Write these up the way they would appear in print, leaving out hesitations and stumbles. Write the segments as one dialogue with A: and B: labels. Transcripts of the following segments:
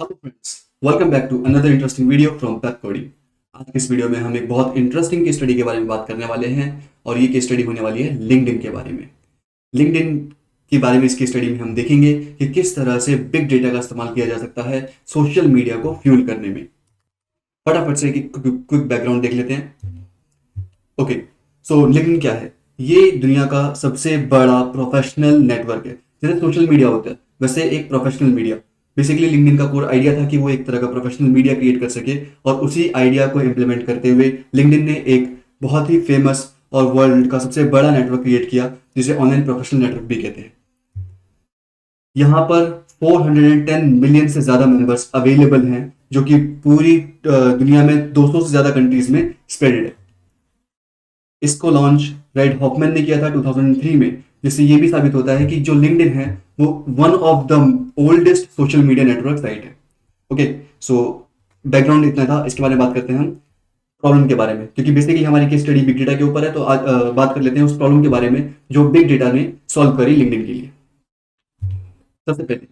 A: Hello friends, welcome back to another interesting video from Pepcoding. आज की इस video में हम एक बहुत इंटरेस्टिंग केस स्टडी के बारे में बात करने वाले हैं और ये केस स्टडी होने वाली है लिंक्डइन के बारे में। लिंक्डइन के बारे में इस केस स्टडी में हम देखेंगे कि किस तरह से बिग डेटा का इस्तेमाल किया जा सकता है सोशल मीडिया को फ्यूल करने में। फटाफट से एक क्विक बैकग्राउंड देख लेते हैं। ओके, सो लिंक्डइन क्या है? ये दुनिया का सबसे बड़ा प्रोफेशनल नेटवर्क है। जैसे सोशल मीडिया होता है वैसे एक प्रोफेशनल मीडिया। बेसिकली लिंक्डइन का कोर आइडिया था कि वो एक तरह का प्रोफेशनल मीडिया क्रिएट कर सके और उसी आइडिया को इम्प्लीमेंट करते हुए लिंक्डइन ने एक बहुत ही फेमस और वर्ल्ड का सबसे बड़ा नेटवर्क क्रिएट किया जिसे ऑनलाइन प्रोफेशनल नेटवर्क भी कहते हैं। यहाँ पर 410 मिलियन से ज्यादा मेंबर्स अवेलेबल हैं जो कि पूरी दुनिया में 200 से ज्यादा कंट्रीज में स्प्रेडेड है। इसको लॉन्च रेड हॉफमैन ने किया था 2003 में, जिससे ये भी साबित होता है कि जो लिंक्डइन है वो one of the oldest social media network site है। ओके, सो बैकग्राउंड इतना था। इसके बारे में बात करते हैं हम प्रॉब्लम के बारे में, क्योंकि बेसिकली हमारी केस स्टडी बिग डेटा के ऊपर है। तो आज बात कर लेते हैं उस प्रॉब्लम के बारे में जो बिग डेटा ने सॉल्व करी लिंक्डइन के लिए। सबसे पहले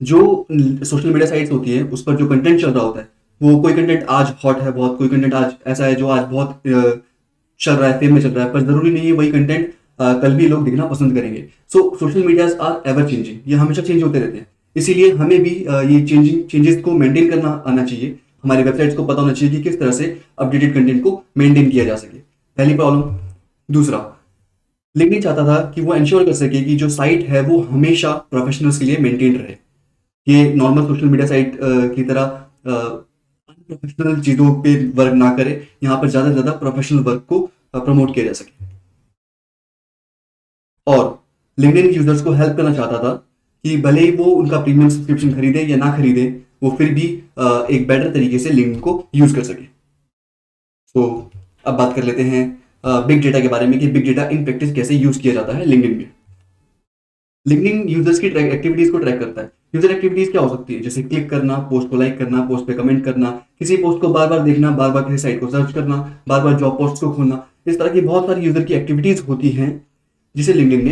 A: जो सोशल मीडिया साइट्स होती है उस पर जो कंटेंट चल रहा होता है, वो कोई कंटेंट आज हॉट है बहुत, कोई कंटेंट आज ऐसा है जो आज बहुत चल रहा है, फेम में चल रहा है, पर जरूरी नहीं है वही कंटेंट कल भी लोग देखना पसंद करेंगे। So social medias are ever changing, ये हमेशा चेंज होते रहते हैं। इसीलिए हमें भी ये चेंजेस को मेंटेन करना आना चाहिए। हमारी वेबसाइट्स को पता होना चाहिए कि किस तरह से अपडेटेड कंटेंट को मेंटेन किया जा सके। पहली प्रॉब्लम। दूसरा, लिंक्डइन चाहता था कि वो इंश्योर कर सके कि जो साइट है वो हमेशा प्रोफेशनल्स के लिए मेंटेन रहे। ये नॉर्मल सोशल मीडिया साइट की तरह अनप्रोफेशनल चीजों पे वर्क ना करे। यहाँ पर ज्यादा से ज्यादा प्रोफेशनल वर्क को प्रमोट किया जा सके। और लिंक्डइन यूजर्स को हेल्प करना चाहता था कि भले ही वो उनका प्रीमियम सब्सक्रिप्शन खरीदे या ना खरीदे, वो फिर भी एक बेटर तरीके से लिंक्डइन को यूज कर सके। तो अब बात कर लेते हैं बिग डेटा के बारे में कि बिग डेटा इन प्रैक्टिस कैसे यूज किया जाता है लिंक्डइन में। लिंक्डइन यूजर्स की एक्टिविटीज को ट्रैक करता है। यूजर एक्टिविटीज क्या हो सकती है? जैसे क्लिक करना, पोस्ट को लाइक करना, पोस्ट पे कमेंट करना, किसी पोस्ट को बार बार देखना, बार बार किसी साइट को सर्च करना, बार बार जॉब पोस्ट को खोलना। इस तरह की बहुत सारी यूजर की एक्टिविटीज होती हैं जिसे लिंक्डइन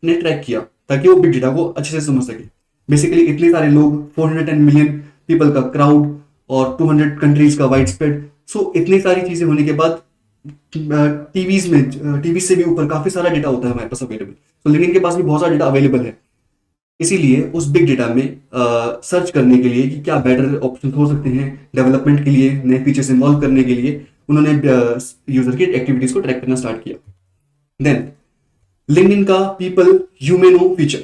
A: ने ट्रैक किया ताकि वो बिग डेटा को अच्छे से समझ सके। बेसिकली इतने सारे लोग, 410 मिलियन पीपल का क्राउड और 200 कंट्रीज का वाइड स्प्रेड। सो इतनी सारी चीजें होने के बाद टीवी से भी ऊपर काफी सारा डेटा होता है हमारे पास अवेलेबल। तो लिंक्डइन के पास भी बहुत सारा डेटा अवेलेबल है। इसीलिए उस बिग डेटा में सर्च करने के लिए कि क्या बेटर ऑप्शन हो सकते हैं डेवलपमेंट के लिए, नए फीचर्स इन्वॉल्व करने के लिए, उन्होंने यूजर की एक्टिविटीज को ट्रैक करना स्टार्ट किया। देन लिंक्डइन का people you may know feature,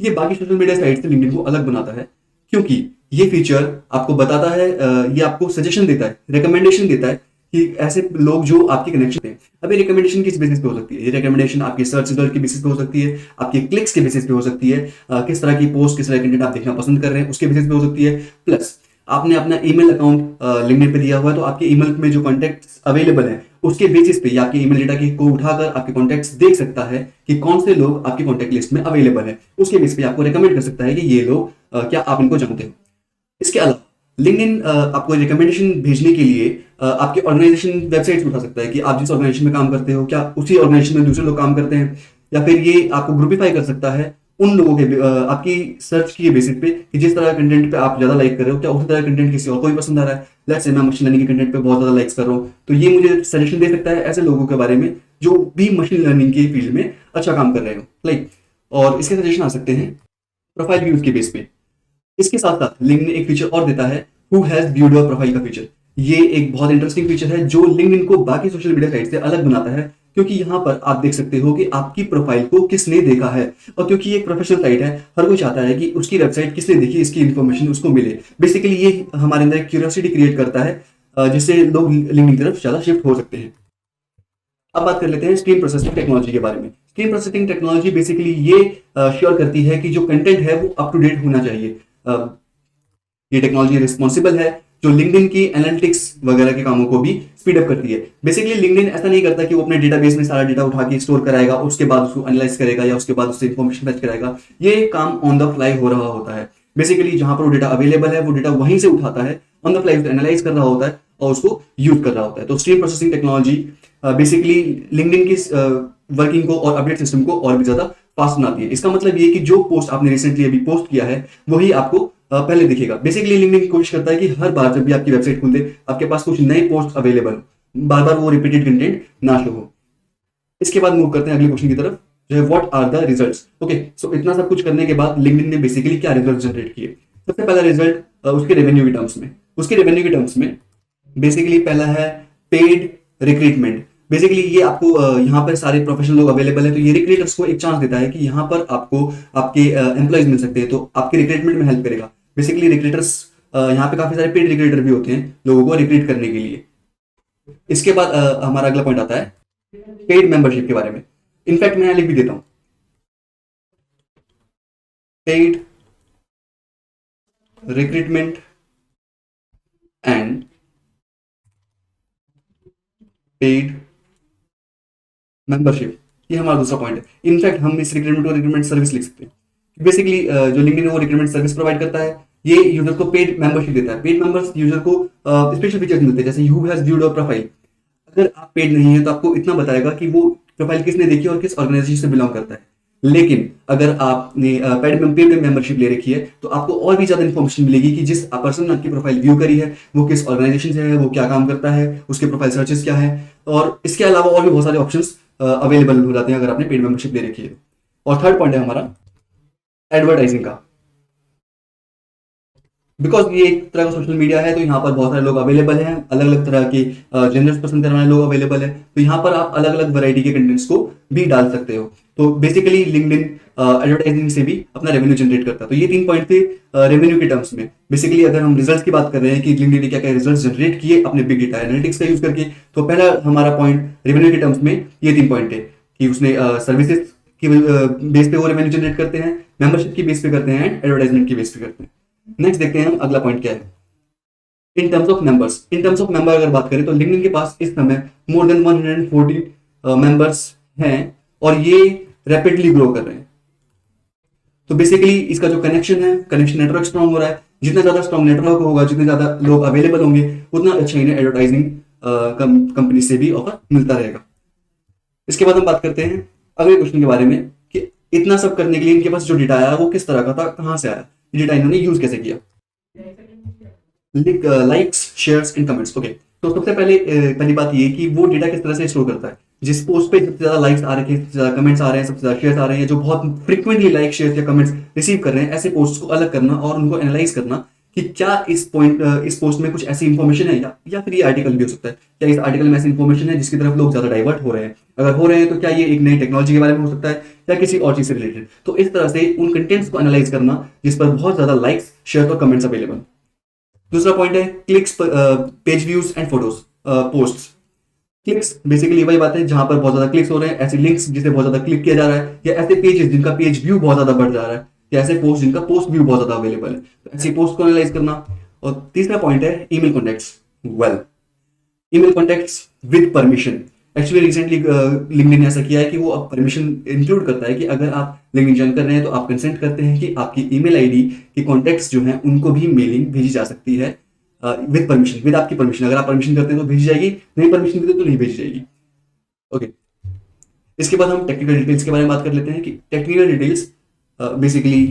A: ये बाकी सोशल मीडिया साइट से लिंक्डइन को अलग बनाता है, क्योंकि ये फीचर आपको बताता है, ये आपको सजेशन देता है, रिकमेंडेशन देता है कि ऐसे लोग जो आपके कनेक्शन हैं। अब ये रिकमेंडेशन किस बेसिस पे हो सकती है? ये रिकमेंडेशन आपके सर्च रिजल्ट के बेसिस पे हो सकती है, आपके क्लिक्स के बेसिस पे हो सकती है, किस तरह की पोस्ट, किस तरह कंटेंट आप देखना पसंद कर रहे हैं उसके बेसिस पे हो सकती है। प्लस आपने अपना ईमेल अकाउंट लिंक्डइन पे दिया हुआ है, तो आपके ईमेल में जो कॉन्टैक्ट्स अवेलेबल हैं उसके बेसिस पे या आपके ईमेल डेटा की को उठाकर आपके कॉन्टैक्ट्स देख सकता है कि कौन से लोग आपके कॉन्टैक्ट लिस्ट में अवेलेबल है। उसके बेसिस पे आपको रिकमेंड कर सकता है कि ये लोग क्या आप इनको जानते हो। इसके अलावा लिंक्डइन आपको रिकमेंडेशन भेजने के लिए आपके ऑर्गेनाइजेशन वेबसाइट उठा सकता है कि आप जिस ऑर्गेनाइजेशन में काम करते हो क्या उसी ऑर्गेनाइजेशन में दूसरे लोग काम करते हैं, या फिर ये आपको ग्रुपिफाई कर सकता है उन लोगों के आपकी सर्च की बेसिस पे कि जिस तरह कंटेंट पे आप ज्यादा लाइक कर रहे हो क्या उसी तरह कंटेंट किसी और को भी पसंद आ रहा है। लेट्स से मैं मशीन लर्निंग के कंटेंट पे बहुत ज्यादा लाइक्स कर रहा हूँ, तो ये मुझे सजेशन दे सकता है ऐसे लोगों के बारे में जो भी मशीन लर्निंग के फील्ड में अच्छा काम कर रहे हो, लाइक। और इसके सजेशन आ सकते हैं प्रोफाइल व्यूज के बेस पे। इसके साथ साथ लिंक्डइन एक फीचर और देता है who has viewed your profile का फीचर। ये एक बहुत इंटरेस्टिंग फीचर है जो लिंक्डइन को बाकी सोशल मीडिया साइट से अलग बनाता है, क्योंकि यहाँ पर आप देख सकते हो कि आपकी प्रोफाइल को किसने देखा है। और क्योंकि ये एक प्रोफेशनल साइट है, हर कोई चाहता है कि उसकी वेबसाइट किसने देखी, इसकी इन्फॉर्मेशन उसको मिले। बेसिकली ये हमारे अंदर एक क्यूरियोसिटी क्रिएट करता है जिससे लोग लिंक्डइन की तरफ ज्यादा शिफ्ट हो सकते हैं। अब बात कर लेते हैं स्ट्रीम प्रोसेसिंग टेक्नोलॉजी के बारे में। स्ट्रीम प्रोसेसिंग टेक्नोलॉजी बेसिकली ये श्योर करती है कि जो कंटेंट है वो अप टू डेट होना चाहिए। ये टेक्नोलॉजी रिस्पॉन्सिबल है जो लिंक्डइन की एनालिटिक्स वगैरह के कामों को भी स्पीड अप करती है। बेसिकली लिंक्डइन ऐसा नहीं करता कि वो अपने डेटाबेस में सारा डेटा उठा के स्टोर कराएगा, उसके बाद उसको एनालाइज करेगा या उसके बाद उससे इन्फॉर्मेशन फैच कराएगा। ये काम ऑन द फ्लाई हो रहा होता है। बेसिकली जहां पर वो डेटा अवेलेबल है वो डेटा वहीं से उठाता है, ऑन द फ्लाई एनालाइज कर रहा होता है और उसको यूज कर रहा होता है। तो stream processing technology basically LinkedIn की वर्किंग को और अपडेट सिस्टम को और भी ज्यादा फास्ट बनाती है। इसका मतलब ये कि जो पोस्ट आपने रिसेंटली अभी पोस्ट किया है वही आपको पहले दिखेगा। बेसिकली लिंक्डइन कोशिश करता है कि हर बार जब भी आपकी वेबसाइट खुल दे आपके पास कुछ नए पोस्ट अवेलेबल हो, बार बार वो रिपीटेड कंटेंट ना शो हो। इसके बाद मूव करते हैं अगले क्वेश्चन की तरफ, जो है what are the results. Okay, so इतना सब कुछ करने के बाद लिंक्डइन ने बेसिकली क्या रिजल्ट जनरेट किए। सबसे पहला रिजल्ट उसके रेवेन्यू के टर्म्स में, बेसिकली पहला है पेड रिक्रूटमेंट। बेसिकली ये आपको यहाँ पर सारे प्रोफेशनल लोग अवेलेबल है, तो ये रिक्रूटर्स को एक चांस देता है कि यहाँ पर आपको आपके एम्प्लॉयज मिल सकते हैं, तो आपके रिक्रूटमेंट में हेल्प करेगा। बेसिकली रिक्रूटर्स यहाँ पे काफी सारे पेड रिक्रूटर भी होते हैं लोगों को रिक्रूट करने के लिए। इसके बाद हमारा अगला पॉइंट आता है पेड मेंबरशिप के बारे में। इनफैक्ट मैं यहाँ लिख भी देता हूँ, paid recruitment and paid membership, ये हमारा दूसरा पॉइंट है। इनफैक्ट हम इस रिक्रूटमेंट को रिक्रूटमेंट सर्विस लिख सकते हैं। बेसिकली जो लिंक्डइन है वो रिक्रूटमेंट सर्विस प्रोवाइड करता है, ये यूजर को पेड मेंबरशिप देता है। पेड मेंबर्स यूजर को स्पेशल फीचर्स मिलते हैं, जैसे who has viewed your profile. अगर आप पेड नहीं है तो आपको इतना बताएगा कि वो प्रोफाइल किसने देखी और किस ऑर्गेनाइजेशन से बिलोंग करता है। लेकिन अगर आपने पेड मेंबरशिप ले रखी है तो आपको और भी ज्यादा इन्फॉर्मेशन मिलेगी कि जिस पर्सन ने आपकी प्रोफाइल व्यू करी है वो किस ऑर्गेनाइजेशन से है, वो क्या काम करता है, उसके प्रोफाइल सर्चेस क्या है, और इसके अलावा और भी बहुत सारे ऑप्शंस अवेलेबल हो जाते हैं अगर आपने पेड मेंबरशिप ले रखी है। और थर्ड पॉइंट है हमारा एडवर्टाइजिंग का। बिकॉज ये एक तरह का सोशल मीडिया है तो यहाँ पर बहुत सारे लोग अवेलेबल हैं, अलग अलग तरह के जेंडर्स पसंद करने वाले लोग अवेलेबल है, तो यहाँ पर आप अलग अलग वैरायटी के कंटेंट्स को भी डाल सकते हो। तो बेसिकली लिंक्डइन एडवर्टाइजिंग से भी अपना रेवेन्यू जनरेट करता है। तो ये 3 पॉइंट थे रेवेन्यू के टर्म्स में। बेसिकली अगर हम रिजल्ट्स की बात कर रहे हैं कि लिंक्डइन ने क्या क्या रिजल्ट्स जनरेट किए अपने बिग डेटा एनालिटिक्स का यूज करके, तो पहला हमारा पॉइंट रेवेन्यू के टर्म्स में ये 3 पॉइंट थे कि उसने सर्विसेज की बेस पे वो रेवेन्यू जनरेट करते हैं, मेंबरशिप की बेस पे करते हैं, एडवर्टाइजमेंट की बेस पे करते हैं। नेक्स्ट देखते हैं हम अगला पॉइंट क्या है in terms of members. In terms of member अगर बात करें तो लिंक्डइन के पास इस समय मोर देन 140 मेंबर्स हैं और ये रैपिडली ग्रो कर रहे हैं। तो बेसिकली इसका जो कनेक्शन नेटवर्क स्ट्रांग हो रहा है। जितना ज्यादा स्ट्रांग नेटवर्क होगा, जितने ज्यादा लोग अवेलेबल होंगे, उतना अच्छा इन्हें एडवर्टाइजिंग कंपनी से भी ऑफर मिलता रहेगा। इसके बाद हम बात करते हैं अगले क्वेश्चन के बारे में कि इतना सब करने के लिए इनके पास जो डेटा आया वो किस तरह का था, कहां से आया, डेटा इन्होंने यूज कैसे किया। Likes, shares and comments. Okay, तो सबसे पहली बात ये कि वो डेटा किस तरह से स्टोर करता है। जिस पोस्ट पे सबसे ज्यादा लाइक्स आ रहे हैं, सबसे ज्यादा कमेंट्स आ रहे हैं, सबसे ज्यादा शेयर्स आ रहे हैं, जो बहुत फ्रिक्वेंटली लाइक, शेयर्स या कमेंट्स रिसीव कर रहे हैं, ऐसे पोस्ट को अलग करना और उनको एनालाइज करना कि क्या इस पोस्ट में कुछ ऐसी इंफॉर्मेशन है या फिर ये आर्टिकल भी हो सकता है, क्या इस आर्टिकल में ऐसी इंफॉर्मेशन है जिसकी तरफ लोग ज्यादा डाइवर्ट हो रहे हैं। अगर हो रहे हैं तो क्या ये एक नई टेक्नोलॉजी के बारे में हो सकता है या किसी और चीज से रिलेटेड। तो इस तरह से उन कंटेंट्स को एनालाइज करना जिस पर बहुत ज्यादा लाइक्स, शेयर और कमेंट्स अवेलेबल। दूसरा पॉइंट है clicks, page views and photos, posts. Clicks basically वही बात है जहां पर बहुत ज्यादा क्लिक्स हो रहे हैं, ऐसे लिंक्स जिसे बहुत ज्यादा क्लिक किया जा रहा है, या ऐसे पेजेस जिनका पेज व्यू बहुत ज्यादा बढ़ जा रहा है, या ऐसे पोस्ट जिनका पोस्ट व्यू बहुत ज्यादा अवेलेबल है, तो ऐसी पोस्ट को एनालाइज करना। और तीसरा पॉइंट है email contacts. Well, email contacts with permission. Actually recently LinkedIn ने ऐसा किया है कि वो अब परमिशन इंक्लूड करता है कि अगर आप लिंक्डइन ज्वाइन कर रहे हैं तो आप कंसेंट करते हैं कि आपकी ईमेल आईडी के कॉन्टैक्ट्स जो हैं उनको भी मेलिंग भेजी जा सकती है विद परमिशन, विद आपकी परमिशन। अगर आप परमिशन करते हैं तो भेजी जाएगी, नहीं परमिशन देते तो नहीं भेजी जाएगी। ओके, इसके बाद हम टेक्निकल डिटेल्स के बारे में बात कर लेते हैं कि टेक्निकल डिटेल्स बेसिकली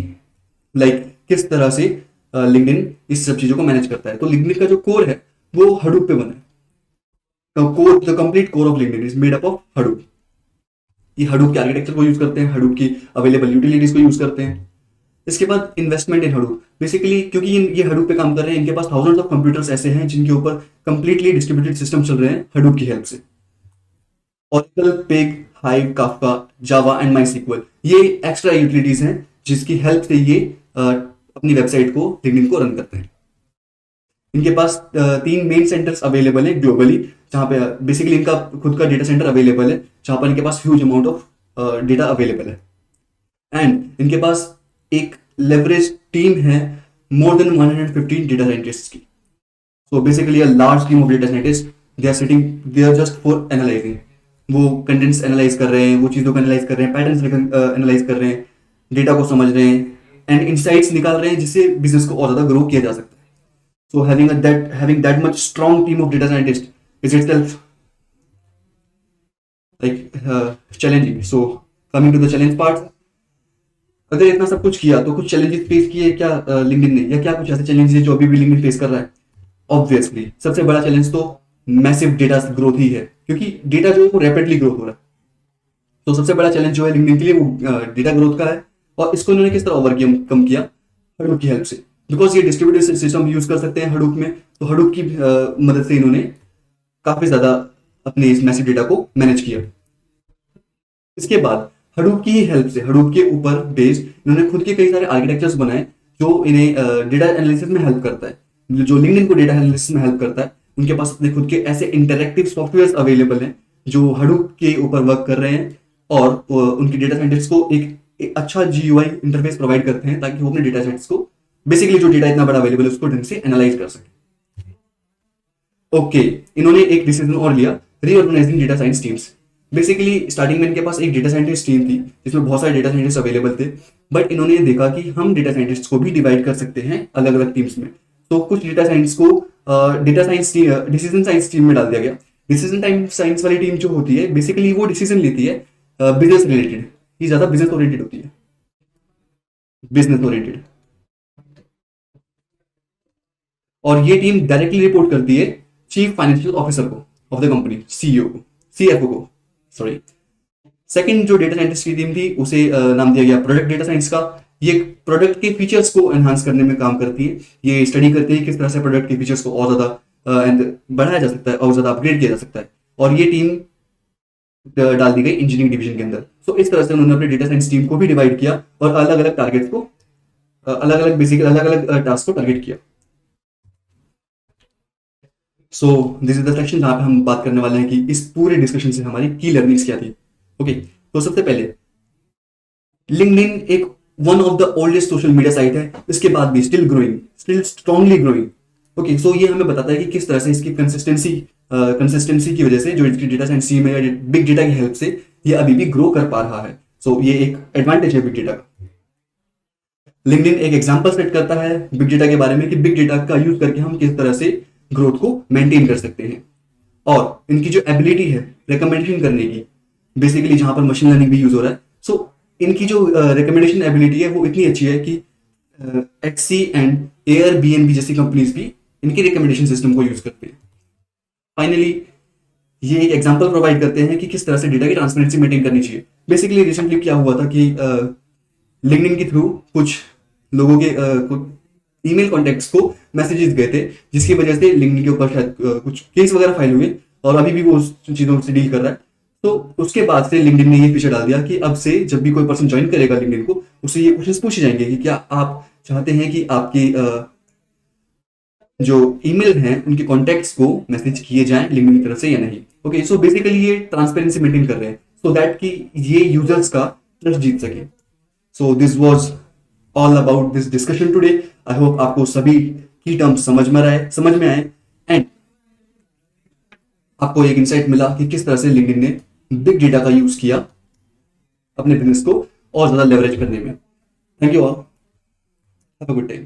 A: लाइक किस तरह से लिंक्डइन इस सब चीजों को मैनेज करता है। तो लिंक्डइन का जो कोर है वो हडूप पे बना है। The complete core of LinkedIn is made up of Hadoop. ये हडूप के आर्किटेक्चर को यूज करते हैं, हडूप की अवेलेबल यूटिलिटीज को यूज करते हैं। इसके बाद इन्वेस्टमेंट इन हडूप। बेसिकली क्योंकि ये हडूप पे काम कर रहे हैं, इनके पास थाउजेंड्स ऑफ कंप्यूटर्स ऐसे हैं जिनके ऊपर कंप्लीटली डिस्ट्रीब्यूटेड सिस्टम चल रहे हैं हडूप की हेल्प से। Oracle, Pig, Hive, Kafka, Java and MySQL, ये एक्स्ट्रा यूटिलिटीज हैं जिसकी हेल्प से ये अपनी वेबसाइट को लिंक्डइन को रन करते हैं। इनके पास 3 मेन सेंटर्स अवेलेबल है ग्लोबली, जहां पे बेसिकली इनका खुद का डेटा सेंटर अवेलेबल है जहां पर इनके पास huge amount of data available है। एंड इनके पास एक लेवरेज टीम है मोर देन 115 डेटा साइंटिस्ट्स की। So basically a large team of data scientist, they are sitting there just for analysing. वो कंटेंट्स एनालाइज कर रहे हैं, वो चीजों को एनालाइज कर रहे हैं, पैटर्न्स एनालाइज कर रहे हैं, डेटा को समझ रहे हैं एंड इनसाइट्स निकाल रहे हैं जिससे बिजनेस को और ज्यादा ग्रो किया जा सकता है। So having that much strong team of data scientists is itself like challenging. So coming to the challenge part, अगर इतना सब कुछ किया तो कुछ चैलेंजेस फेस किए क्या लिंक्डइन ने, या क्या कुछ ऐसे चैलेंजेस जो अभी भी लिंक्डइन फेस कर रहा है? ऑब्वियसली सबसे बड़ा चैलेंज तो मैसिव डेटा ग्रोथ ही है, क्योंकि डेटा जो है वो रैपिडली ग्रोथ हो रहा है। तो सबसे बड़ा चैलेंज जो है लिंक्डइन के लिए वो डेटा ग्रोथ का है। और इसको इन्होंने किस तरह ओवरकम किया? हडूप की हेल्प से। बिकॉज ये डिस्ट्रीब्यूटेड सिस्टम यूज कर सकते हैं हडूप में, तो हडूप की मदद से इन्होंने काफी ज्यादा अपने इस मैसिव डेटा को मैनेज किया। इसके बाद हडूप की हेल्प से, हडूप के ऊपर बेस्ड इन्होंने खुद के कई सारे आर्किटेक्चर्स बनाए जो इन्हें डेटा एनालिसिस में हेल्प करता है। जो लिंक्डइन को डेटा एनालिसिस में हेल्प करता है, उनके पास अपने खुद के ऐसे इंटरैक्टिव सॉफ्टवेयर अवेलेबल हैं जो हडूप के ऊपर वर्क कर रहे हैं, और उनके डेटा साइंटिस्ट को एक अच्छा जीयूआई इंटरफेस प्रोवाइड करते हैं ताकि वो अपने डेटा सेट्स को, बेसिकली जो डेटा इतना बड़ा अवेलेबल है उसको ढंग से एनालाइज कर सके। ओके, इन्होंने एक डिसीजन और लिया, reorganising data science teams. Basically starting में इनके पास एक डेटा साइंटिस्ट टीम थी जिसमें बहुत सारे डेटा साइंटिस्ट अवेलेबल थे, बट इन्होंने देखा कि हम डेटा साइंटिस्ट को भी डिवाइड कर सकते हैं अलग अलग टीम्स में। तो कुछ डेटा साइंस को data science decision science team में डाल दिया गया। डिसीजन टाइम साइंस वाली टीम जो होती है, बेसिकली वो डिसीजन लेती है बिजनेस रिलेटेड, ये ज्यादा बिजनेस ओरिएंटेड होती है, बिजनेस ओरिएंटेड। और ये टीम डायरेक्टली रिपोर्ट करती है चीफ फाइनेंशियल ऑफिसर को ऑफ द कंपनी, सीईओ को, सीएफओ को, सॉरी। सेकंड जो डेटा साइंटिस्ट की टीम थी उसे नाम दिया गया प्रोडक्ट डेटा साइंस का। ये प्रोडक्ट के फीचर्स को एनहांस करने में काम करती है। ये स्टडी करती है किस तरह से प्रोडक्ट के फीचर्स को और ज्यादा एंड बढ़ाया जा सकता है और ज्यादा अपग्रेड किया जा सकता है। और ये टीम डाल दी गई इंजीनियरिंग डिवीजन के अंदर। सो इस तरह से उन्होंने अपने डेटा साइंस टीम को भी डिवाइड किया और अलग अलग टारगेट्स को, अलग अलग बेसिकली अलग अलग टास्क को टारगेट किया। So this is the section जहां पे हम बात करने वाले हैं कि इस पूरे डिस्कशन से हमारी की लर्निंग्स क्या थी। ओके, तो सबसे पहले लिंक्डइन एक one of the oldest social media site है, इसके बाद भी still growing, still strongly growing. Okay, so ये हमें बताता है कि किस तरह से इसकी कंसिस्टेंसी की वजह से जो इसकी डेटा साइंस टीम है या बिग डेटा की हेल्प से ये अभी भी ग्रो कर पा रहा है। सो ये एक एडवांटेज है बिग डेटा का। लिंक्डइन एक एग्जांपल सेट करता है बिग डेटा के बारे में कि बिग डेटा का यूज करके हम किस तरह से ग्रोथ को मेंटेन कर सकते हैं। और इनकी जो एबिलिटी है रिकमेंडेशन करने की, बेसिकली जहां पर मशीन लर्निंग भी यूज हो रहा है, सो इनकी जो रिकमेंडेशन एबिलिटी है वो इतनी अच्छी है कि एक्सी एंड एयरबीएनबी जैसी कंपनीज भी इनकी रिकमेंडेशन सिस्टम को यूज करते हैं। फाइनली ये एक एग्जांपल प्रोवाइड करते हैं कि किस तरह से डेटा की ट्रांसपेरेंसी मेंटेन करनी चाहिए। बेसिकली रिसेंटली क्या हुआ था कि लिंक्डइन के थ्रू कुछ लोगों के ईमेल कॉन्टेक्ट्स को मैसेजेस गए थे, जिसकी वजह से लिंक्डइन के ऊपर शायद कुछ केस वगैरह फाइल हुए और अभी भी वो उस चीजों से डील कर रहा है। तो उसके बाद से लिंक्डइन ने ये फीचर डाल दिया कि अब से जब भी कोई पर्सन ज्वाइन करेगा लिंक्डइन को, उससे ये क्वेश्चंस पूछे जाएंगे कि क्या आप चाहते हैं कि आपके जो ईमेल हैं उनके कॉन्टेक्ट्स को मैसेज किए जाएं लिंक्डइन की तरफ से या नहीं। ओके, सो बेसिकली ये ट्रांसपेरेंसी मेंटेन कर रहे हैं सो दैट कि ये यूजर्स का ट्रस्ट जीत सके। So this was all about this discussion today. I hope आपको सभी की टर्म्स समझ में आए एंड आपको एक इंसाइट मिला कि किस तरह से लिंक्डइन ने बिग डेटा का यूज किया अपने बिजनेस को और ज्यादा लेवरेज करने में। Thank you all, have a good day.